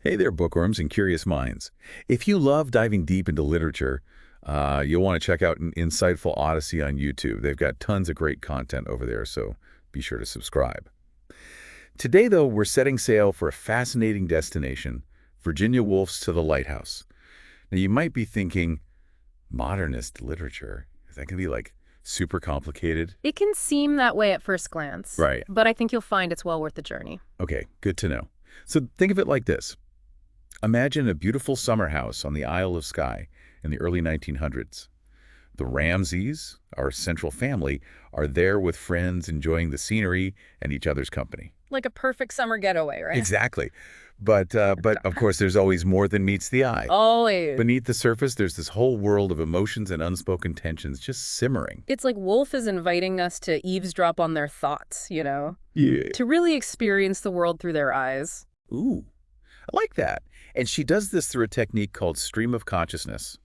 Hey there, bookworms and curious minds. If you love diving deep into literature, you'll want to check out an insightful Odyssey on YouTube. They've got tons of great content over there, so be sure to subscribe. Today, though, we're setting sail for a fascinating destination, Virginia Woolf's To the Lighthouse. Now, you might be thinking, modernist literature? Is that going to be, like, super complicated? It can seem that way at first glance, Right. but I think you'll find it's well worth the journey. Okay, good to know. So think of it like this. Imagine a beautiful summer house on the Isle of Skye in the early 1900s. The Ramsays, our central family, are there with friends enjoying the scenery and each other's company. Like a perfect summer getaway, right? Exactly. But of course, there's always more than meets the eye. Always. Beneath the surface, there's this whole world of emotions and unspoken tensions just simmering. It's like Woolf is inviting us to eavesdrop on their thoughts, Yeah. to really experience the world through their eyes. Ooh, I like that. And she does this through a technique called stream of consciousness.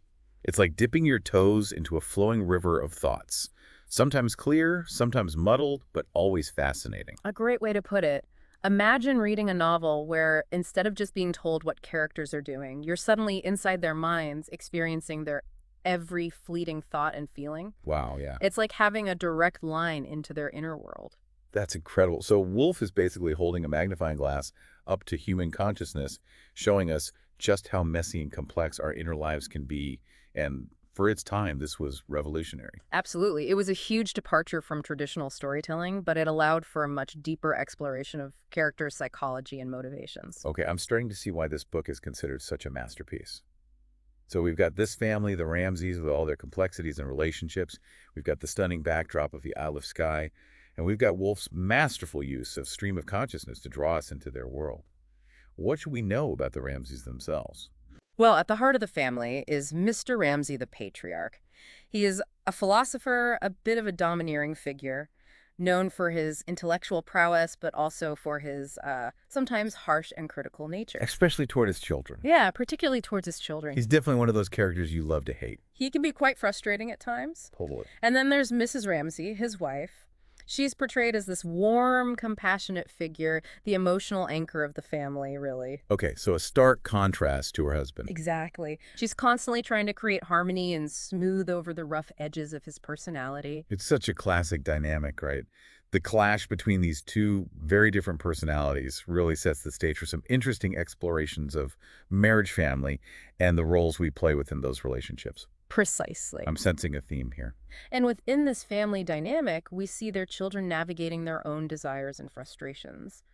It's like dipping your toes into a flowing river of thoughts. Sometimes clear, sometimes muddled, but always fascinating. A great way to put it. Imagine reading a novel where instead of just being told what characters are doing, you're suddenly inside their minds, experiencing their every fleeting thought and feeling. Wow, yeah. It's like having a direct line into their inner world. That's incredible. So Wolf is basically holding a magnifying glass up to human consciousness, showing us just how messy and complex our inner lives can be. And for its time, this was revolutionary. Absolutely. It was a huge departure from traditional storytelling, but it allowed for a much deeper exploration of character psychology and motivations. Okay, I'm starting to see why this book is considered such a masterpiece. So we've got this family, the Ramsays, with all their complexities and relationships. We've got the stunning backdrop of the Isle of Skye. And we've got Wolf's masterful use of stream of consciousness to draw us into their world. What should we know about the Ramsays themselves? Well, at the heart of the family is Mr. Ramsay the patriarch. He is a philosopher, a bit of a domineering figure, known for his intellectual prowess, but also for his sometimes harsh and critical nature. Especially toward his children. Yeah, particularly towards his children. He's definitely one of those characters you love to hate. He can be quite frustrating at times. Totally. And then there's Mrs. Ramsay, his wife. She's portrayed as this warm, compassionate figure, the emotional anchor of the family, really. Okay, so a stark contrast to her husband. Exactly. She's constantly trying to create harmony and smooth over the rough edges of his personality. It's such a classic dynamic, right? The clash between these two very different personalities really sets the stage for some interesting explorations of marriage, family, and the roles we play within those relationships. Precisely. I'm sensing a theme here. And within this family dynamic, we see their children navigating their own desires and frustrations.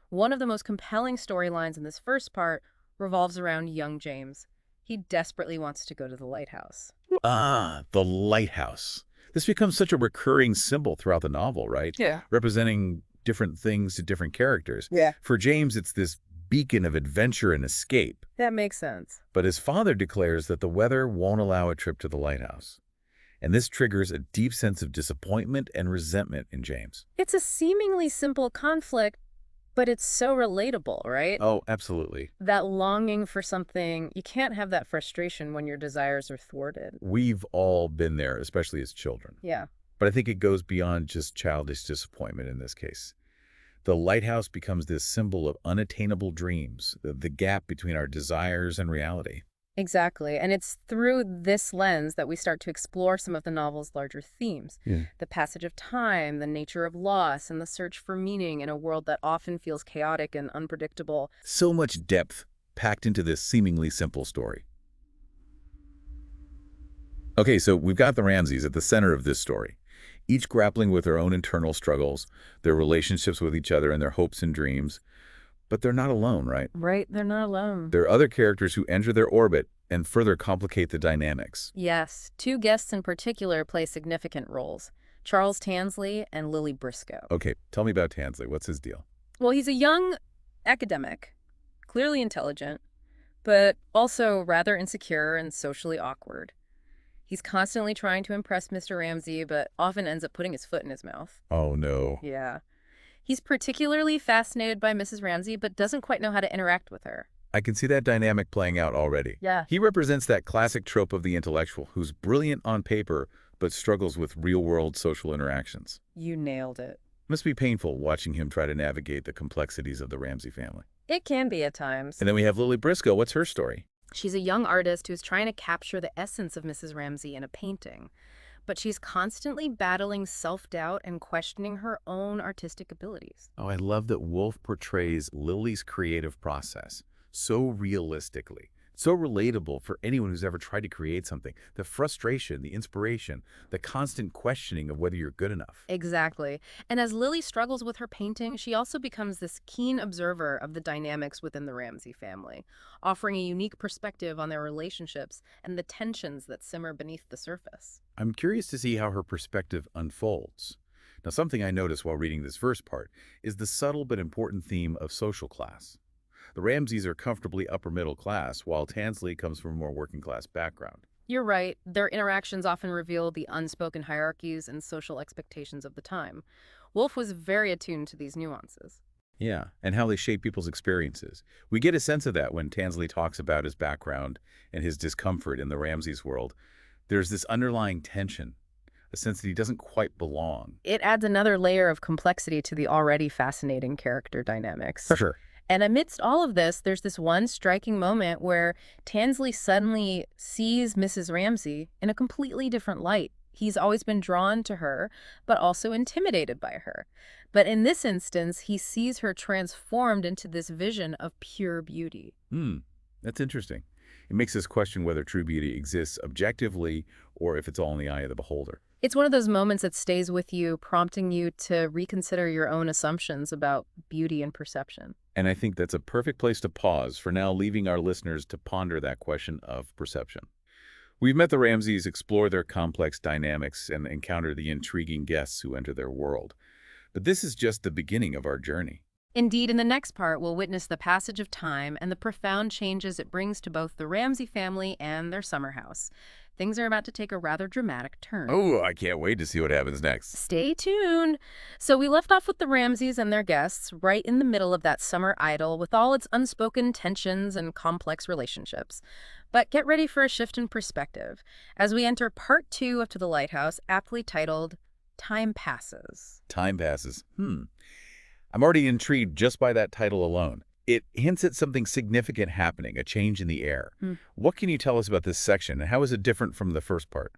One of the most compelling storylines in this first part revolves around young James. He desperately wants to go to the lighthouse. Ah, the lighthouse. This becomes such a recurring symbol throughout the novel, right? Yeah. Representing different things to different characters. Yeah. For James, it's this beacon of adventure and escape. That makes sense. But his father declares that the weather won't allow a trip to the lighthouse. And this triggers a deep sense of disappointment and resentment in James. It's a seemingly simple conflict, but it's so relatable, right? Oh, absolutely. That longing for something, you can't have that frustration when your desires are thwarted. We've all been there, especially as children. Yeah. But I think it goes beyond just childish disappointment in this case. The lighthouse becomes this symbol of unattainable dreams, the gap between our desires and reality. Exactly. And it's through this lens that we start to explore some of the novel's larger themes. Yeah. The passage of time, the nature of loss, and the search for meaning in a world that often feels chaotic and unpredictable. So much depth packed into this seemingly simple story. Okay, so we've got the Ramsays at the center of this story, each grappling with their own internal struggles, their relationships with each other, and their hopes and dreams. But they're not alone, right? Right, they're not alone. There are other characters who enter their orbit and further complicate the dynamics. Yes, two guests in particular play significant roles, Charles Tansley and Lily Briscoe. Okay, tell me about Tansley. What's his deal? Well, he's a young academic, clearly intelligent, but also rather insecure and socially awkward. He's constantly trying to impress Mr. Ramsay, but often ends up putting his foot in his mouth. Oh, no. Yeah. He's particularly fascinated by Mrs. Ramsay, but doesn't quite know how to interact with her. I can see that dynamic playing out already. Yeah. He represents that classic trope of the intellectual who's brilliant on paper, but struggles with real-world social interactions. You nailed it. Must be painful watching him try to navigate the complexities of the Ramsay family. It can be at times. And then we have Lily Briscoe. What's her story? She's a young artist who's trying to capture the essence of Mrs. Ramsay in a painting, but she's constantly battling self-doubt and questioning her own artistic abilities. Oh, I love that Woolf portrays Lily's creative process so realistically, so relatable for anyone who's ever tried to create something. The frustration, the inspiration, the constant questioning of whether you're good enough. Exactly. And as Lily struggles with her painting, she also becomes this keen observer of the dynamics within the Ramsay family, offering a unique perspective on their relationships and the tensions that simmer beneath the surface. I'm curious to see how her perspective unfolds. Now, something I noticed while reading this first part is the subtle but important theme of social class. The Ramsays are comfortably upper middle class, while Tansley comes from a more working class background. You're right, their interactions often reveal the unspoken hierarchies and social expectations of the time. Woolf was very attuned to these nuances. Yeah, and how they shape people's experiences. We get a sense of that when Tansley talks about his background and his discomfort in the Ramsays' world. There's this underlying tension, a sense that he doesn't quite belong. It adds another layer of complexity to the already fascinating character dynamics. For sure. And amidst all of this, there's this one striking moment where Tansley suddenly sees Mrs. Ramsay in a completely different light. He's always been drawn to her, but also intimidated by her. But in this instance, he sees her transformed into this vision of pure beauty. That's interesting. It makes us question whether true beauty exists objectively or if it's all in the eye of the beholder. It's one of those moments that stays with you, prompting you to reconsider your own assumptions about beauty and perception. And I think that's a perfect place to pause for now, leaving our listeners to ponder that question of perception. We've met the Ramsays, explore their complex dynamics, and encounter the intriguing guests who enter their world. But this is just the beginning of our journey. Indeed, in the next part, we'll witness the passage of time and the profound changes it brings to both the Ramsay family and their summer house. Things are about to take a rather dramatic turn. Oh, I can't wait to see what happens next. Stay tuned. So we left off with the Ramsays and their guests right in the middle of that summer idyll with all its unspoken tensions and complex relationships. But get ready for a shift in perspective as we enter part 2 of To the Lighthouse, aptly titled Time Passes. Time passes. I'm already intrigued just by that title alone. It hints at something significant happening, a change in the air. What can you tell us about this section, and how is it different from the first part?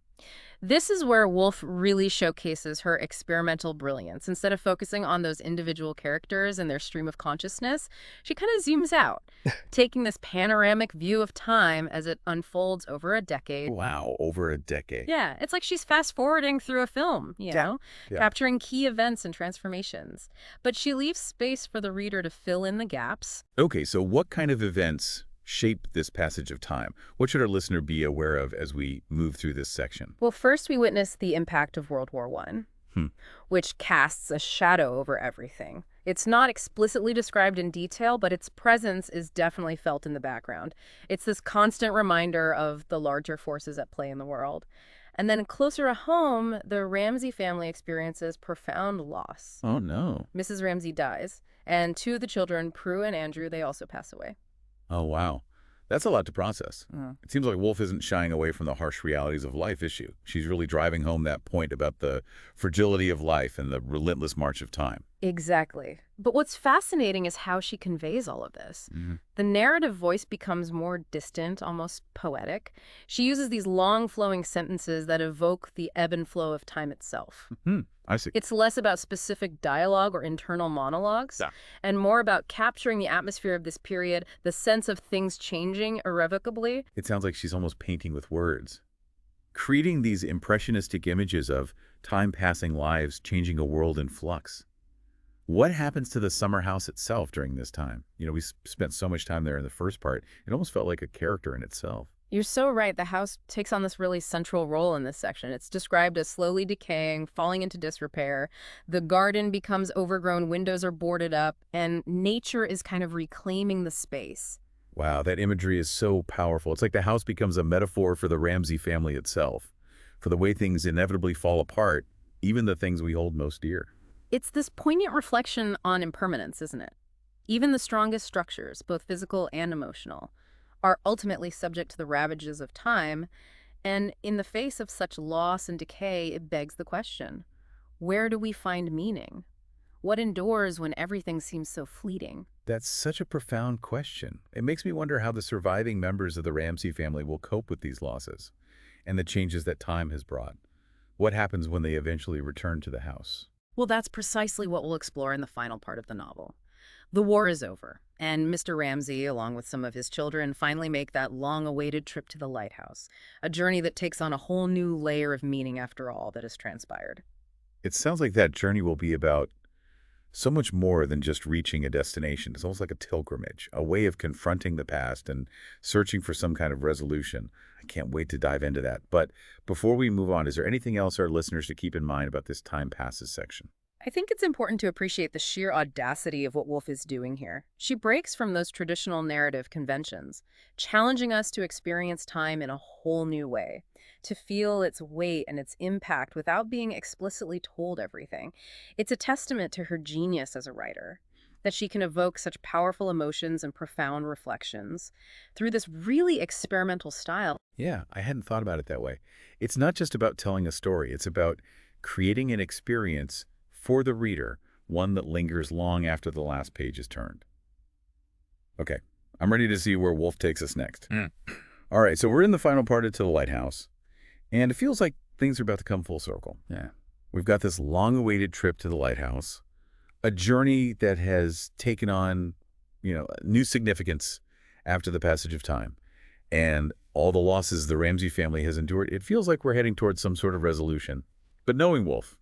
This is where Woolf really showcases her experimental brilliance. Instead of focusing on those individual characters and their stream of consciousness, she kind of zooms out, taking this panoramic view of time as it unfolds over a decade. Wow, over a decade. Yeah, it's like she's fast-forwarding through a film, you know, capturing key events and transformations. But she leaves space for the reader to fill in the gaps. Okay, so what kind of events shape this passage of time? What should our listener be aware of as we move through this section? Well, first we witness the impact of World War I, which casts a shadow over everything. It's not explicitly described in detail, but its presence is definitely felt in the background. It's this constant reminder of the larger forces at play in the world. And then closer to home, the Ramsay family experiences profound loss. Oh, no. Mrs. Ramsay dies, and 2 of the children, Prue and Andrew, they also pass away. Oh, wow. That's a lot to process. It seems like Woolf isn't shying away from the harsh realities of life issue. She's really driving home that point about the fragility of life and the relentless march of time. Exactly. But what's fascinating is how she conveys all of this. The narrative voice becomes more distant, almost poetic. She uses these long flowing sentences that evoke the ebb and flow of time itself. I see. It's less about specific dialogue or internal monologues, and more about capturing the atmosphere of this period, the sense of things changing irrevocably. It sounds like she's almost painting with words, creating these impressionistic images of time-passing lives changing a world in flux. What happens to the summer house itself during this time? You know, we spent so much time there in the first part. It almost felt like a character in itself. You're so right. The house takes on this really central role in this section. It's described as slowly decaying, falling into disrepair. The garden becomes overgrown, windows are boarded up, and nature is kind of reclaiming the space. Wow, that imagery is so powerful. It's like the house becomes a metaphor for the Ramsay family itself, for the way things inevitably fall apart, even the things we hold most dear. It's this poignant reflection on impermanence, isn't it? Even the strongest structures, both physical and emotional, are ultimately subject to the ravages of time, and in the face of such loss and decay, it begs the question, where do we find meaning? What endures when everything seems so fleeting? That's such a profound question. It makes me wonder how the surviving members of the Ramsey family will cope with these losses and the changes that time has brought. What happens when they eventually return to the house? Well, that's precisely what we'll explore in the final part of the novel. The war is over, and Mr. Ramsey, along with some of his children, finally make that long-awaited trip to the lighthouse, a journey that takes on a whole new layer of meaning after all that has transpired. It sounds like that journey will be about so much more than just reaching a destination. It's almost like a pilgrimage, a way of confronting the past and searching for some kind of resolution. I can't wait to dive into that. But before we move on, is there anything else our listeners should keep in mind about this time passes section? I think it's important to appreciate the sheer audacity of what Woolf is doing here. She breaks from those traditional narrative conventions, challenging us to experience time in a whole new way, to feel its weight and its impact without being explicitly told everything. It's a testament to her genius as a writer, that she can evoke such powerful emotions and profound reflections through this really experimental style. Yeah, I hadn't thought about it that way. It's not just about telling a story. It's about creating an experience for the reader, one that lingers long after the last page is turned. Okay, I'm ready to see where Wolf takes us next. All right, so we're in the final part of To the Lighthouse, and it feels like things are about to come full circle. Yeah. We've got this long-awaited trip to the lighthouse, a journey that has taken on, new significance after the passage of time, and all the losses the Ramsey family has endured. It feels like we're heading towards some sort of resolution. But knowing Wolf,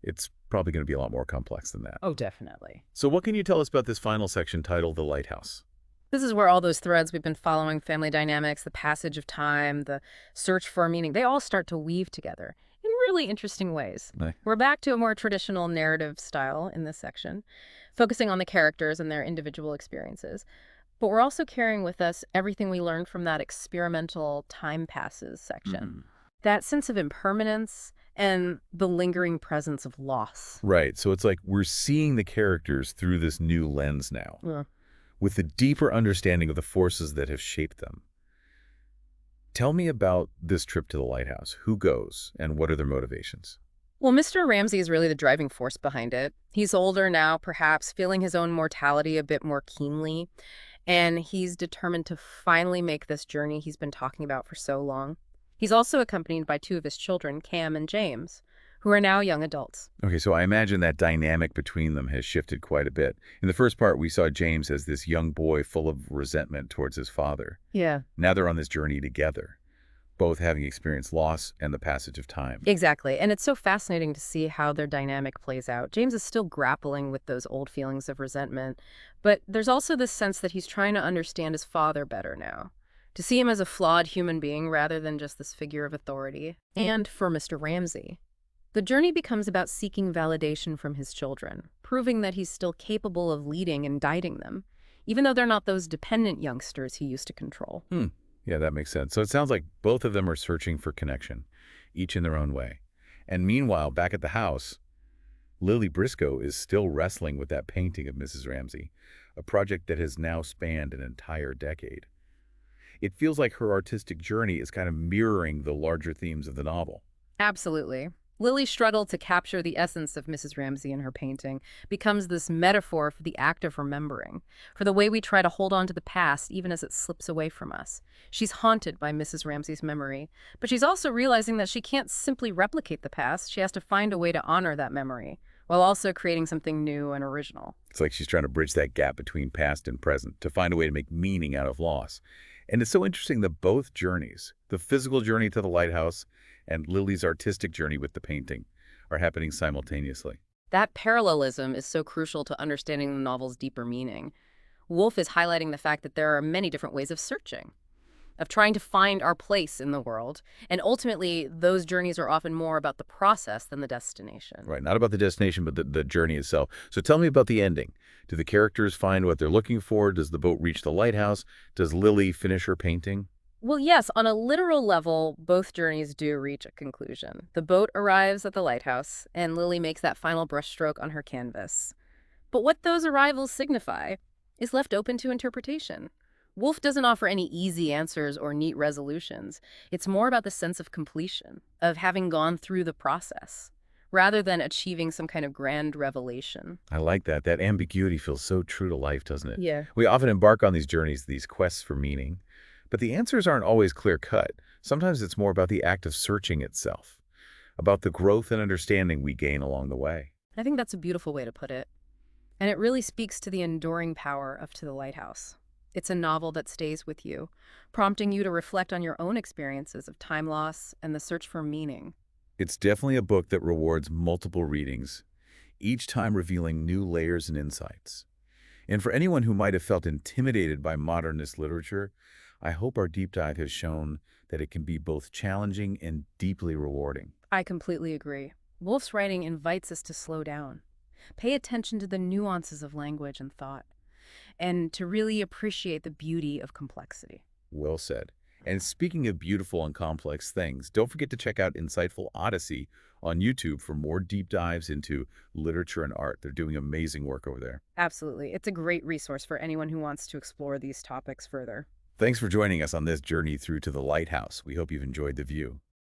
it's probably going to be a lot more complex than that. Oh, definitely. So what can you tell us about this final section titled The Lighthouse? This is where all those threads we've been following, family dynamics, the passage of time, the search for meaning, they all start to weave together in really interesting ways. Right. We're back to a more traditional narrative style in this section, focusing on the characters and their individual experiences. But we're also carrying with us everything we learned from that experimental time passes section. That sense of impermanence and the lingering presence of loss. Right. So it's like we're seeing the characters through this new lens now, Yeah. with a deeper understanding of the forces that have shaped them. Tell me about this trip to the lighthouse. Who goes, and what are their motivations? Well, Mr. Ramsey is really the driving force behind it. He's older now, perhaps feeling his own mortality a bit more keenly, and he's determined to finally make this journey he's been talking about for so long. He's also accompanied by two of his children, Cam and James, who are now young adults. Okay, so I imagine that dynamic between them has shifted quite a bit. In the first part, we saw James as this young boy full of resentment towards his father. Yeah. Now they're on this journey together, both having experienced loss and the passage of time. Exactly. And it's so fascinating to see how their dynamic plays out. James is still grappling with those old feelings of resentment, but there's also this sense that he's trying to understand his father better now, to see him as a flawed human being rather than just this figure of authority. And for Mr. Ramsey, the journey becomes about seeking validation from his children, proving that he's still capable of leading and guiding them, even though they're not those dependent youngsters he used to control. Yeah, that makes sense. So it sounds like both of them are searching for connection, each in their own way. And meanwhile, back at the house, Lily Briscoe is still wrestling with that painting of Mrs. Ramsey, a project that has now spanned an entire decade. It feels like her artistic journey is kind of mirroring the larger themes of the novel. Absolutely. Lily's struggle to capture the essence of Mrs. Ramsey in her painting becomes this metaphor for the act of remembering, for the way we try to hold on to the past even as it slips away from us. She's haunted by Mrs. Ramsey's memory, but she's also realizing that she can't simply replicate the past. She has to find a way to honor that memory, while also creating something new and original. It's like she's trying to bridge that gap between past and present to find a way to make meaning out of loss. And it's so interesting that both journeys, the physical journey to the lighthouse and Lily's artistic journey with the painting, are happening simultaneously. That parallelism is so crucial to understanding the novel's deeper meaning. Woolf is highlighting the fact that there are many different ways of searching, of trying to find our place in the world, and ultimately those journeys are often more about the process than the destination. Right, not about the destination, but the journey itself. So tell me about the ending. Do the characters find what they're looking for? Does the boat reach the lighthouse? Does Lily finish her painting? Well, yes, on a literal level, both journeys do reach a conclusion. The boat arrives at the lighthouse, and Lily makes that final brushstroke on her canvas. But what those arrivals signify is left open to interpretation. Woolf doesn't offer any easy answers or neat resolutions. It's more about the sense of completion, of having gone through the process. rather than achieving some kind of grand revelation. I like that. That ambiguity feels so true to life, doesn't it? Yeah. We often embark on these journeys, these quests for meaning, but the answers aren't always clear-cut. Sometimes it's more about the act of searching itself, about the growth and understanding we gain along the way. I think that's a beautiful way to put it. And it really speaks to the enduring power of To the Lighthouse. It's a novel that stays with you, prompting you to reflect on your own experiences of time loss and the search for meaning. It's definitely a book that rewards multiple readings, each time revealing new layers and insights. And for anyone who might have felt intimidated by modernist literature, I hope our deep dive has shown that it can be both challenging and deeply rewarding. I completely agree. Woolf's writing invites us to slow down, pay attention to the nuances of language and thought, and to really appreciate the beauty of complexity. Well said. And speaking of beautiful and complex things, don't forget to check out Insightful Odyssey on YouTube for more deep dives into literature and art. They're doing amazing work over there. Absolutely. It's a great resource for anyone who wants to explore these topics further. Thanks for joining us on this journey through To the Lighthouse. We hope you've enjoyed the view.